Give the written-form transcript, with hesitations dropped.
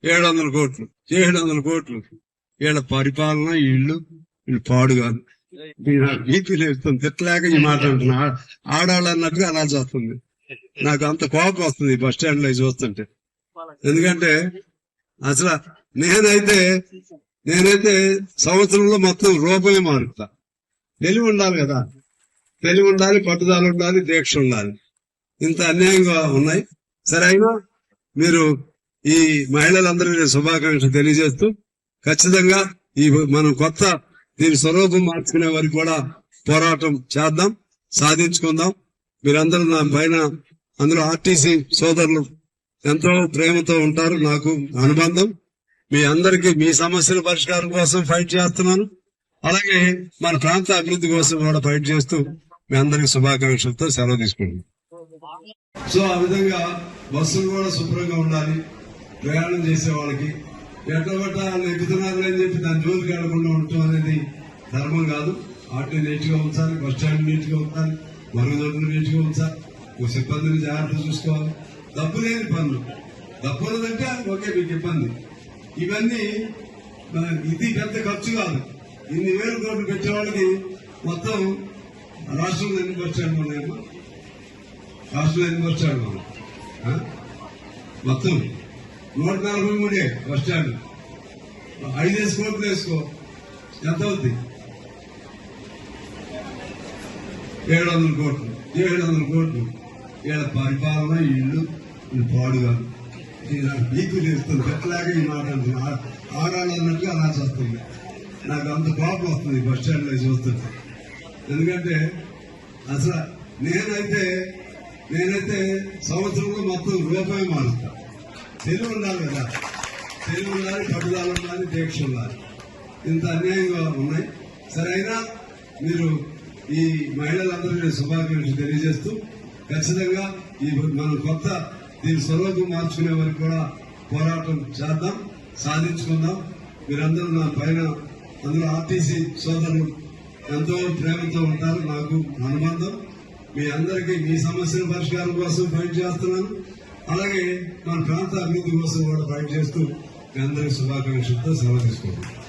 700 కోట్లు 700 కోట్లు వీళ్ళ పరిపాలన వీళ్ళు పాడు కాదు. బీపీ లేస్తుంది, తిట్టలేక ఈ మాట అంటున్నా. ఆడాళ్ళు అన్నట్టుగా అనాల్సి వస్తుంది. నాకు అంత కోపం వస్తుంది బస్ స్టాండ్ లో చూస్తుంటే. ఎందుకంటే అసలు నేనైతే సంవత్సరంలో మొత్తం రూపాయి మారుతా. తెలివి ఉండాలి కదా, తెలివి ఉండాలి, పట్టుదల ఉండాలి, దీక్ష ఉండాలి. ఇంత అన్యాయంగా ఉన్నాయి. సరే అయినా మీరు ఈ మహిళలందరికీ శుభాకాంక్షలు తెలియజేస్తూ ఖచ్చితంగా ఈ మనం కొత్త దీని స్వరూపం మార్చుకునే వరకు కూడా పోరాటం చేద్దాం, సాధించుకుందాం. మీరందరూ నా పైన, అందులో ఆర్టీసీ సోదరులు ఎంతో ప్రేమతో ఉంటారు. నాకు అనుబంధం. మీ అందరికీ మీ సమస్యల పరిష్కారం కోసం ఫైట్ చేస్తున్నాను. అలాగే మన ప్రాంత అభివృద్ధి కోసం కూడా ఫైట్ చేస్తూ మీ అందరికి శుభాకాంక్షలతో సెలవు తీసుకుంటున్నాను. సో ఆ విధంగా బస్సులు కూడా శుభ్రంగా ఉండాలి. ప్రయాణం చేసే వాళ్ళకి ఎట్లబట్ట వాళ్ళు ఎక్కుతున్నారు అని చెప్పి దాని జోలికి వెళ్లకుండా ఉండటం అనేది ధర్మం కాదు. ఆటో నీట్ గా ఉంచాలి, బస్ స్టాండ్ నీట్ గా ఉంచాలి, మరుగుదొడ్లు నీట్ గా ఉంచాలి, సిబ్బందిని జాగ్రత్తగా చూసుకోవాలి. డబ్బు లేని పనులు, డబ్బు ఉన్నదంటే ఓకే మీకు ఇబ్బంది. ఇవన్నీ ఇది పెద్ద ఖర్చు కాదు. ఇన్ని వేల కోట్లు పెట్టేవాళ్ళకి మొత్తం రాష్ట్రంలో ఎన్ని బస్ స్టాండ్ ఉన్నాయమ్మా? రాష్ట్రంలో ఎన్ని బస్ స్టాండ్ ఉన్నాయి? మొత్తం 143 బస్ స్టాండ్. 5 కోట్లు వేసుకో, ఎంత అవుద్ది? 700 కోట్లు. 700 కోట్లు వీళ్ళ పరిపాలన ఇళ్ళు పాడు కాదు. బీపీ లేస్తుంది, పెట్టలేక ఈ మాట అంటున్నా. ఆడాళ్ళు అన్నట్టుగా అలా వస్తుంది. నాకు అంత కోపం వస్తుంది బస్ స్టాండ్ లో చూస్తుంటే. ఎందుకంటే అసలు నేనైతే సంవత్సరంలో మొత్తం రూపాయి మారుతా. తెలివి ఉండాలి కదా, తెలివి ఉండాలి, పట్టుదల ఉండాలి, దీక్ష ఉండాలి. ఇంత అన్యాయంగా ఉన్నాయి. సరే అయినా మీరు ఈ మహిళలందరికీ శుభాకాంక్షలు తెలియజేస్తూ ఖచ్చితంగా ఈ మనం కొత్త దీని స్వరూపం మార్చుకునే వరకు కూడా పోరాటం చేద్దాం, సాధించుకుందాం. మీరందరూ నా పైన, అందులో ఆర్టీసీ సోదరులు ఎంతో ప్రేమతో ఉంటారు. నాకు అనుబంధం. మీ అందరికీ మీ సమస్యల పరిష్కారం కోసం ఫైట్ చేస్తున్నాను. అలాగే మన ప్రాంత అభివృద్ధి కోసం కూడా ఫైట్ చేస్తూ మీ అందరికీ శుభాకాంక్షలతో సెలవు తీసుకుంటున్నాను.